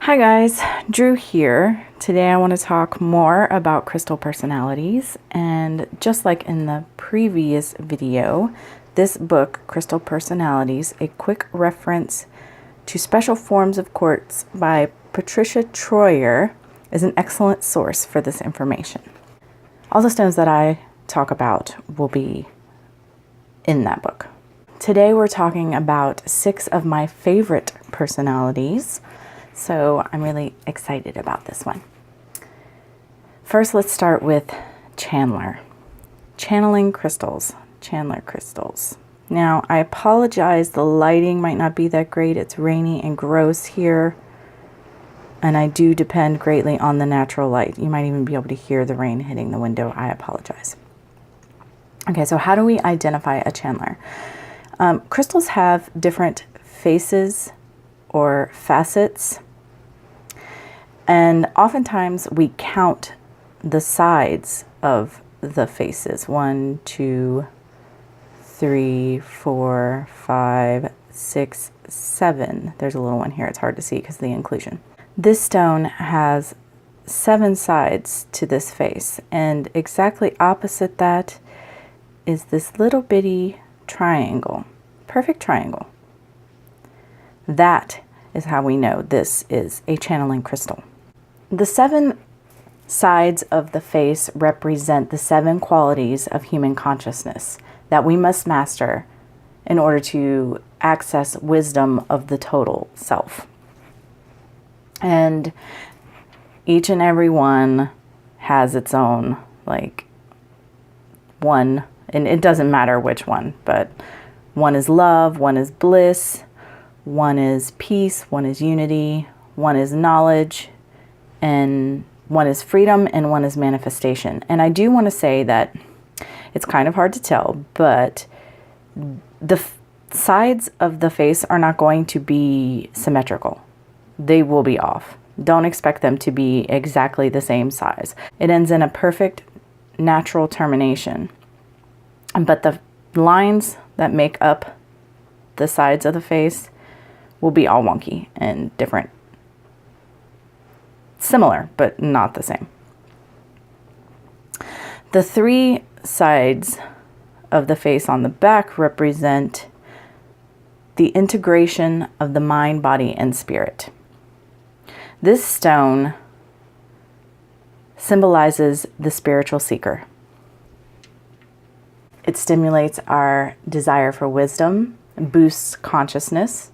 Hi guys, Drew here. Today I want to talk more about crystal personalities, and just like in the previous video, this book, Crystal Personalities, a quick reference to special forms of quartz by Patricia Troyer, is an excellent source for this information. All the stones that I talk about will be in that book. Today we're talking about 6 of my favorite personalities. So I'm really excited about this one. First, let's start with Chandler. Channeling crystals. Chandler crystals. Now, I apologize, the lighting might not be that great. It's rainy and gross here. And I do depend greatly on the natural light. You might even be able to hear the rain hitting the window. I apologize. Okay, so how do we identify a Chandler? Crystals have different faces or facets. And oftentimes we count the sides of the faces. 1, 2, 3, 4, 5, 6, 7. There's a little one here. It's hard to see because of the inclusion. This stone has 7 sides to this face. And exactly opposite that is this little bitty triangle. Perfect triangle. That is how we know this is a channeling crystal. The 7 sides of the face represent the 7 qualities of human consciousness that we must master in order to access wisdom of the total self. And each and every one has its own, one, and it doesn't matter which one, but one is love, one is bliss, one is peace, one is unity, one is knowledge, and one is freedom, and one is manifestation. And I do want to say that it's kind of hard to tell, but the sides of the face are not going to be symmetrical. They will be off. Don't expect them to be exactly the same size. It ends in a perfect natural termination. But the lines that make up the sides of the face will be all wonky and different. Similar, but not the same. The 3 sides of the face on the back represent the integration of the mind, body, and spirit. This stone symbolizes the spiritual seeker. It stimulates our desire for wisdom, boosts consciousness.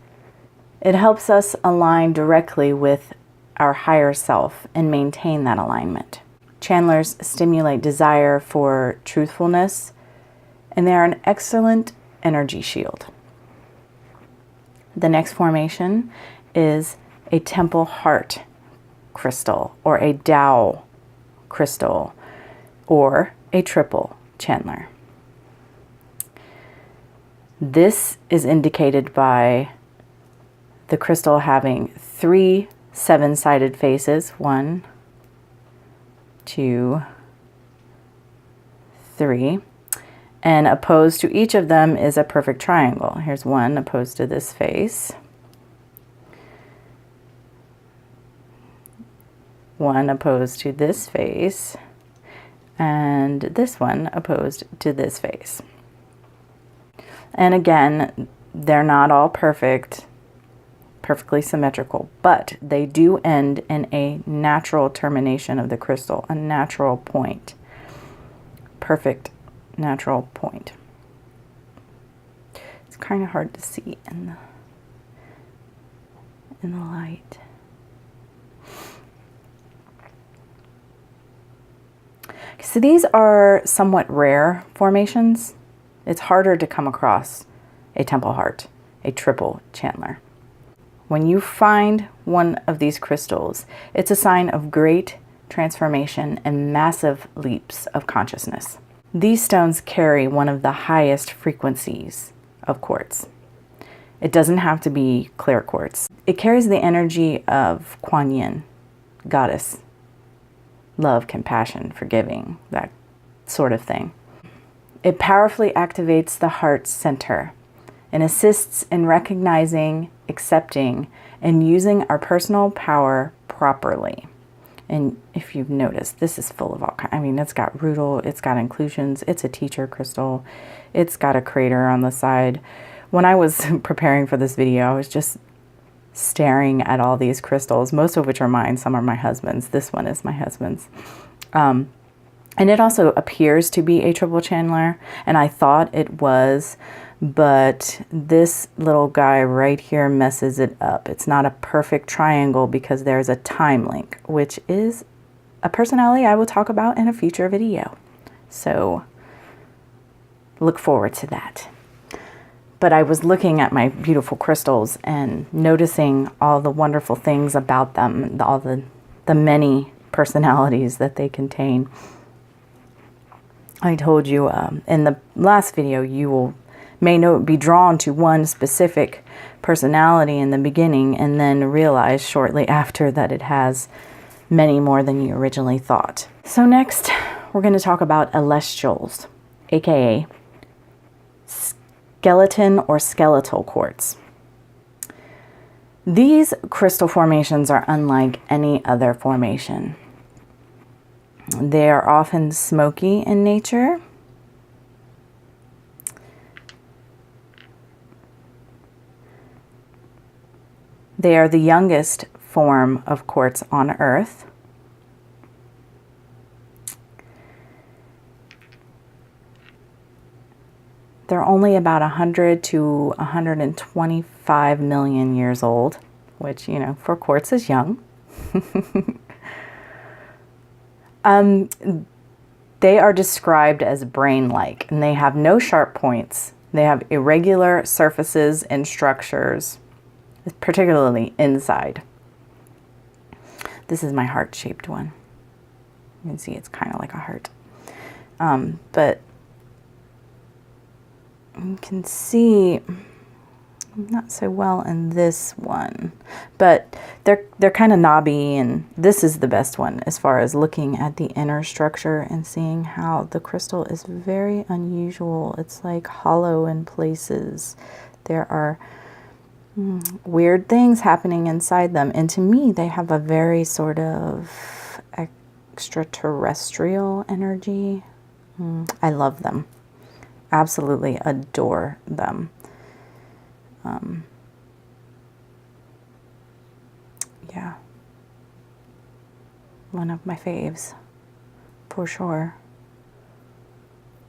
It helps us align directly with our higher self and maintain that alignment. Chandlers stimulate desire for truthfulness, and they are an excellent energy shield. The next formation is a temple heart crystal, or a Tao crystal, or a triple Chandler. This is indicated by the crystal having 3 7-sided faces. 1, 2, 3. And opposed to each of them is a perfect triangle. Here's one opposed to this face. One opposed to this face. And this one opposed to this face. And again, they're not all perfectly symmetrical, but they do end in a natural termination of the crystal, a natural point. Perfect natural point. It's kind of hard to see in the light. So these are somewhat rare formations. It's harder to come across a temple heart, a triple Chandler. When you find one of these crystals, it's a sign of great transformation and massive leaps of consciousness. These stones carry one of the highest frequencies of quartz. It doesn't have to be clear quartz. It carries the energy of Kuan Yin, goddess, love, compassion, forgiving, that sort of thing. It powerfully activates the heart center and assists in recognizing, accepting, and using our personal power properly. And if you've noticed, this is full of all kinds. I mean, it's got rutile, it's got inclusions, it's a teacher crystal, it's got a crater on the side. When I was preparing for this video, I was just staring at all these crystals, most of which are mine. Some are my husband's. This one is my husband's. And it also appears to be a triple channeler, and I thought it was, but this little guy right here messes it up. It's not a perfect triangle because there's a time link, which is a personality I will talk about in a future video. So look forward to that. But I was looking at my beautiful crystals and noticing all the wonderful things about them, all the many personalities that they contain. I told you in the last video, you may be drawn to one specific personality in the beginning and then realize shortly after that it has many more than you originally thought. So next, we're going to talk about celestials, aka skeleton or skeletal quartz. These crystal formations are unlike any other formation. They are often smoky in nature. They are the youngest form of quartz on Earth. They're only about 100 to 125 million years old, which, you know, for quartz is young. They are described as brain-like, and they have no sharp points. They have irregular surfaces and structures, particularly inside. This is my heart-shaped one. You can see it's kind of like a heart. But you can see not so well in this one, but they're kind of knobby, and this is the best one as far as looking at the inner structure and seeing how the crystal is very unusual. It's like hollow in places. There are weird things happening inside them, and to me they have a very sort of extraterrestrial energy. I love them. Absolutely adore them. Yeah, one of my faves, for sure.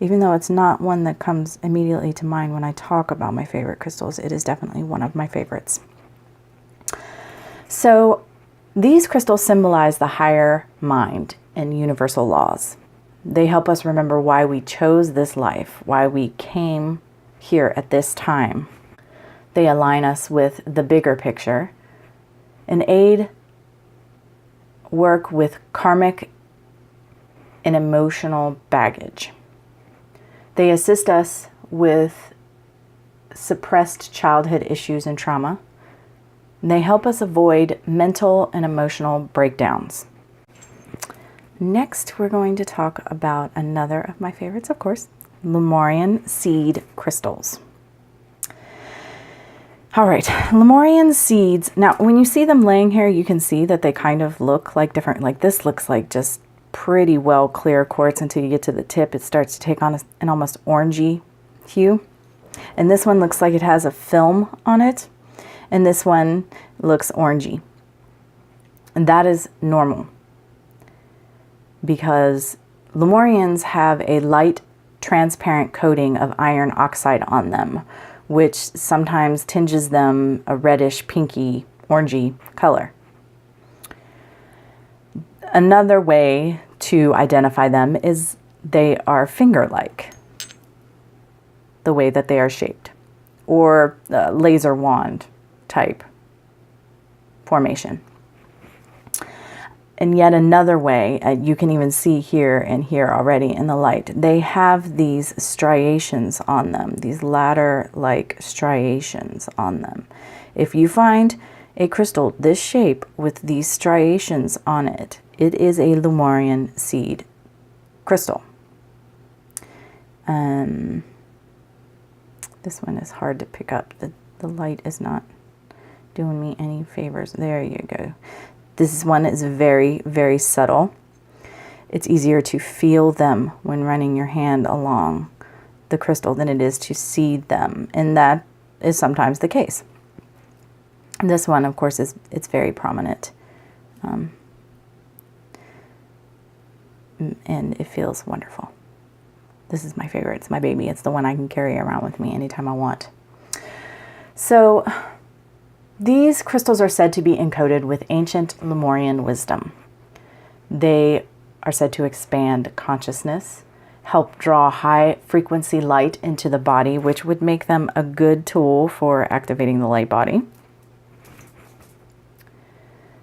Even though it's not one that comes immediately to mind when I talk about my favorite crystals, it is definitely one of my favorites. So these crystals symbolize the higher mind and universal laws. They help us remember why we chose this life, why we came here at this time. They align us with the bigger picture and aid work with karmic and emotional baggage. They assist us with suppressed childhood issues and trauma. They help us avoid mental and emotional breakdowns. Next, we're going to talk about another of my favorites, of course, Lemurian seed crystals. All right, Lemurian seeds. Now, when you see them laying here, you can see that they kind of look like different, like this looks like just pretty well clear quartz until you get to the tip. It starts to take on an almost orangey hue. And this one looks like it has a film on it. And this one looks orangey. And that is normal, because Lemurians have a light transparent coating of iron oxide on them, which sometimes tinges them a reddish, pinky, orangey color. Another way to identify them is they are finger-like, the way that they are shaped, or laser wand type formation. And yet another way, you can even see here and here already in the light, they have these striations on them, these ladder-like striations on them. If you find a crystal this shape with these striations on it, it is a Lemurian seed crystal. This one is hard to pick up. The light is not doing me any favors. There you go. This one is very, very subtle. It's easier to feel them when running your hand along the crystal than it is to see them. And that is sometimes the case. This one, of course, it's very prominent. And it feels wonderful. This is my favorite. It's my baby. It's the one I can carry around with me anytime I want. So these crystals are said to be encoded with ancient Lemurian wisdom. They are said to expand consciousness, help draw high frequency light into the body, which would make them a good tool for activating the light body.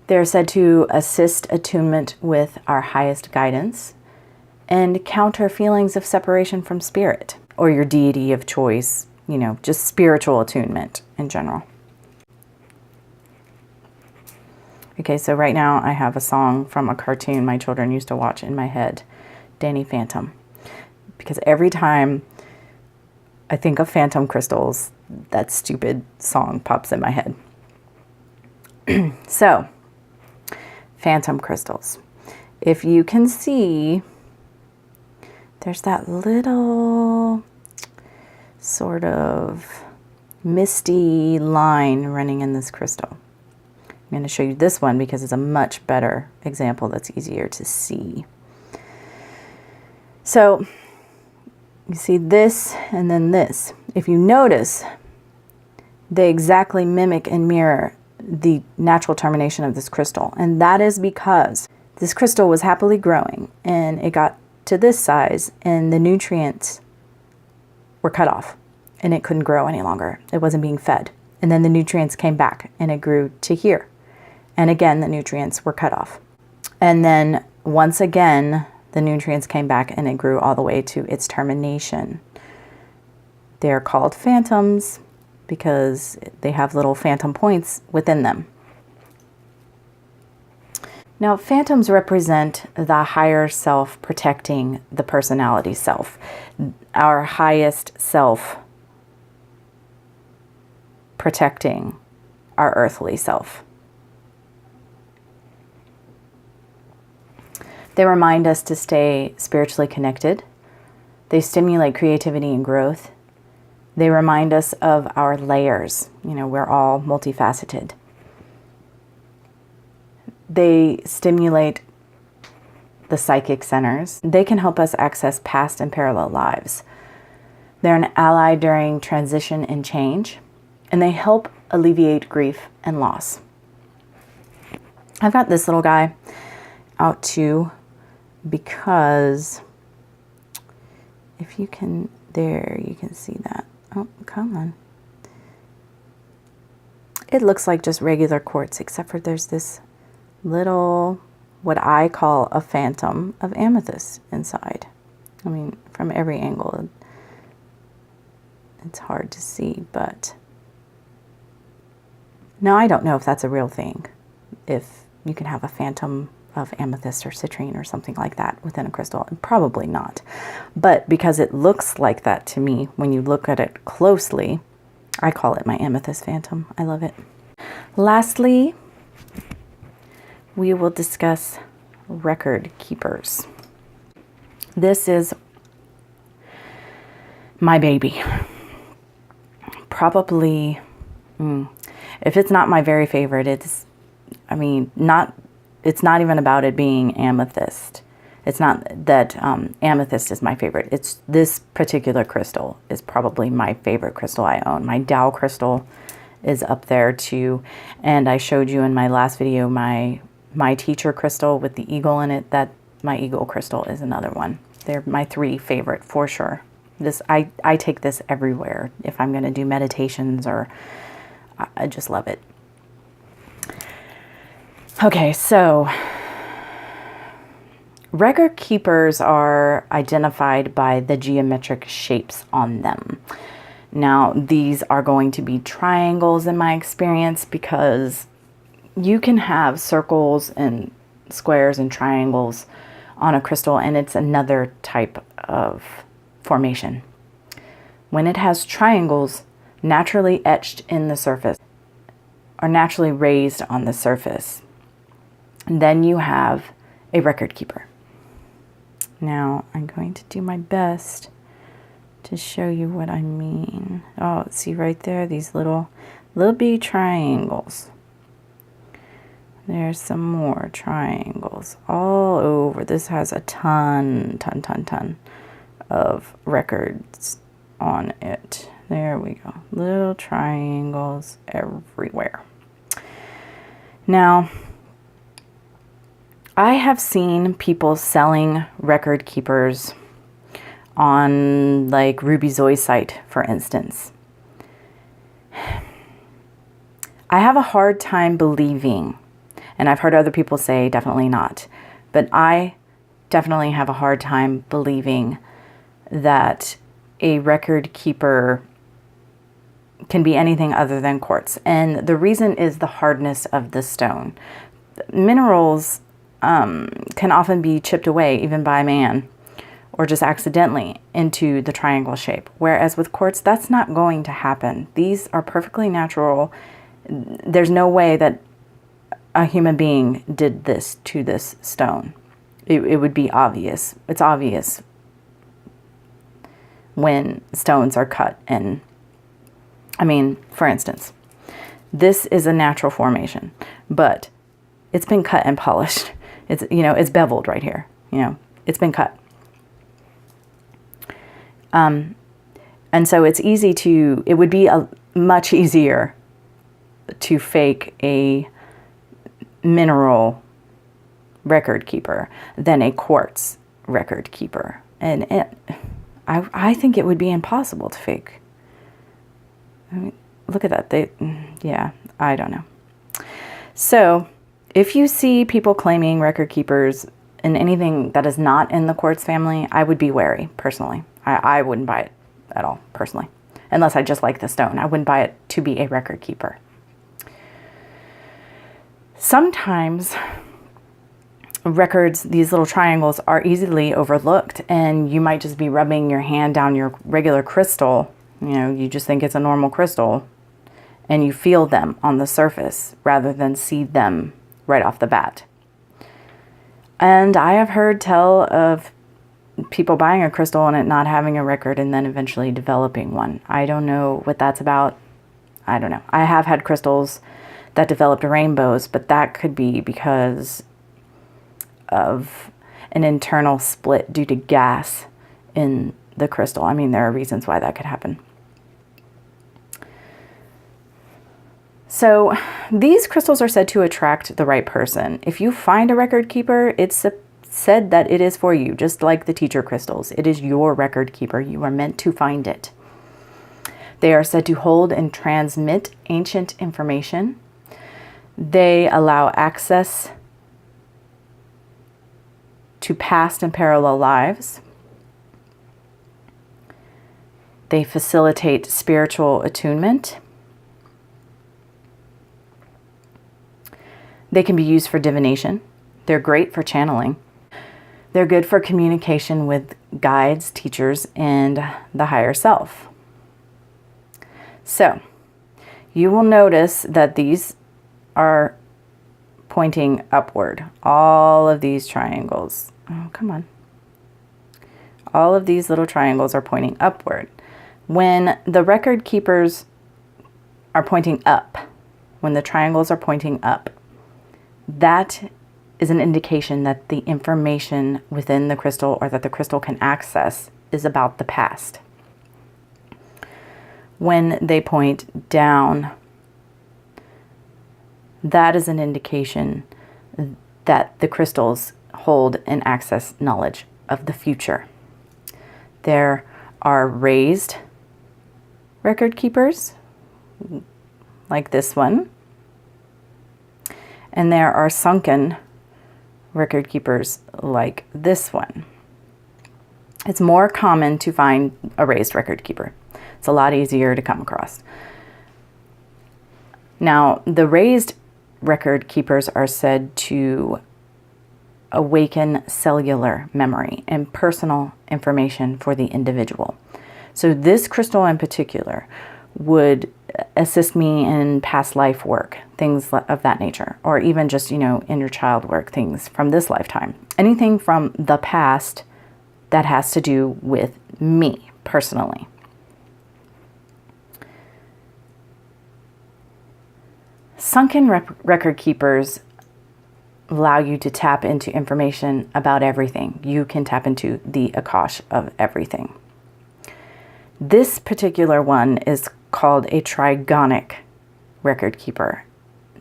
They're said to assist attunement with our highest guidance and counter feelings of separation from spirit or your deity of choice, you know, just spiritual attunement in general. Okay, so right now I have a song from a cartoon my children used to watch in my head, Danny Phantom. Because every time I think of phantom crystals, that stupid song pops in my head. So, phantom crystals. If you can see, there's that little sort of misty line running in this crystal. I'm going to show you this one because it's a much better example that's easier to see. So you see this and then this. If you notice, they exactly mimic and mirror the natural termination of this crystal. And that is because this crystal was happily growing and it got to this size and the nutrients were cut off and it couldn't grow any longer. It wasn't being fed. And then the nutrients came back and it grew to here. And again, the nutrients were cut off. And then once again, the nutrients came back and it grew all the way to its termination. They're called phantoms because they have little phantom points within them. Now, phantoms represent the higher self protecting the personality self, our highest self protecting our earthly self. They remind us to stay spiritually connected. They stimulate creativity and growth. They remind us of our layers. You know, we're all multifaceted. They stimulate the psychic centers. They can help us access past and parallel lives. They're an ally during transition and change, and they help alleviate grief and loss. I've got this little guy out too, because if you can, there, you can see that. Oh, come on. It looks like just regular quartz, except for there's this little, what I call a phantom of amethyst inside. I mean, from every angle, it's hard to see, but now I don't know if that's a real thing. If you can have a phantom of amethyst or citrine or something like that within a crystal. Probably not. But because it looks like that to me, when you look at it closely, I call it my amethyst phantom. I love it. Lastly, we will discuss record keepers. This is my baby. Probably, if it's not my very favorite, it's not even about it being amethyst. It's not that amethyst is my favorite. It's this particular crystal is probably my favorite crystal I own. My Tao crystal is up there too. And I showed you in my last video my teacher crystal with the eagle in it. That my eagle crystal is another one. They're my three favorite for sure. This I take this everywhere if I'm going to do meditations, or I just love it. Okay, so record keepers are identified by the geometric shapes on them. Now, these are going to be triangles in my experience, because you can have circles and squares and triangles on a crystal, and it's another type of formation. When it has triangles naturally etched in the surface, are naturally raised on the surface. And then you have a record keeper. Now, I'm going to do my best to show you what I mean. Oh, see right there, these little bitty triangles. There's some more triangles all over. This has a ton of records on it. There we go. Little triangles everywhere. Now, I have seen people selling record keepers on like Ruby Zoe's site, for instance. I have a hard time believing, and I've heard other people say definitely not, but I definitely have a hard time believing that a record keeper can be anything other than quartz. And the reason is the hardness of the stone. Minerals can often be chipped away even by man or just accidentally into the triangle shape. Whereas with quartz, that's not going to happen. These are perfectly natural. There's no way that a human being did this to this stone. It would be obvious. It's obvious when stones are cut. And I mean, for instance, this is a natural formation, but it's been cut and polished. It's, you know, it's beveled right here. You know, it's been cut. And so it's easy to, it would be much easier to fake a mineral record keeper than a quartz record keeper. And I think it would be impossible to fake. I mean, look at that. Yeah, I don't know. So if you see people claiming record keepers in anything that is not in the quartz family, I would be wary, personally. I wouldn't buy it at all, personally. Unless I just like the stone. I wouldn't buy it to be a record keeper. Sometimes records, these little triangles, are easily overlooked, and you might just be rubbing your hand down your regular crystal. You know, you just think it's a normal crystal, and you feel them on the surface rather than see them right off the bat. And I have heard tell of people buying a crystal and it not having a record and then eventually developing one. I don't know what that's about. I don't know. I have had crystals that developed rainbows, but that could be because of an internal split due to gas in the crystal. I mean, there are reasons why that could happen. So these crystals are said to attract the right person. If you find a record keeper, it's said that it is for you, just like the teacher crystals. It is your record keeper. You are meant to find it. They are said to hold and transmit ancient information. They allow access to past and parallel lives. They facilitate spiritual attunement. They can be used for divination. They're great for channeling. They're good for communication with guides, teachers, and the higher self. So, you will notice that these are pointing upward. All of these triangles. Oh, come on. All of these little triangles are pointing upward. When the record keepers are pointing up, when the triangles are pointing up, that is an indication that the information within the crystal, or that the crystal can access, is about the past. When they point down, that is an indication that the crystals hold and access knowledge of the future. There are raised record keepers, like this one, and there are sunken record keepers like this one. It's more common to find a raised record keeper. It's a lot easier to come across. Now, the raised record keepers are said to awaken cellular memory and personal information for the individual. So this crystal in particular would assist me in past life work, things of that nature, or even just, inner child work, things from this lifetime. Anything from the past that has to do with me personally. Sunken record keepers allow you to tap into information about everything. You can tap into the Akash of everything. This particular one is called a trigonic record keeper.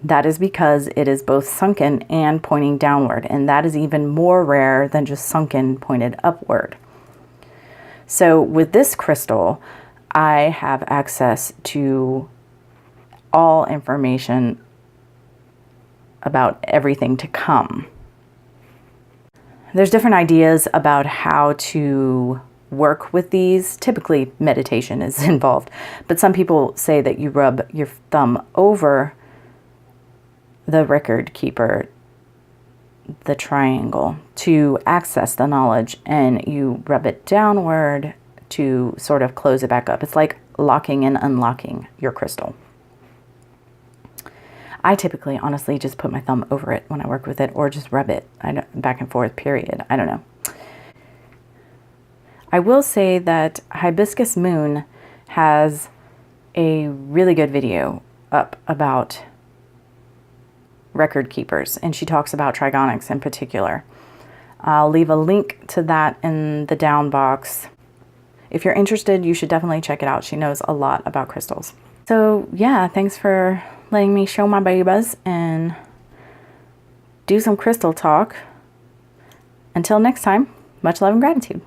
That is because it is both sunken and pointing downward, and that is even more rare than just sunken pointed upward. So with this crystal, I have access to all information about everything to come. There's different ideas about how to work with these. Typically meditation is involved, but some people say that you rub your thumb over the record keeper, the triangle, to access the knowledge, and you rub it downward to sort of close it back up. It's like locking and unlocking your crystal. I typically, honestly, just put my thumb over it when I work with it, or just rub it back and forth, period. I don't know. I will say that Hibiscus Moon has a really good video up about record keepers, and she talks about trigonics in particular. I'll leave a link to that in the down box. If you're interested, you should definitely check it out. She knows a lot about crystals. So yeah, thanks for letting me show my babies and do some crystal talk. Until next time, much love and gratitude.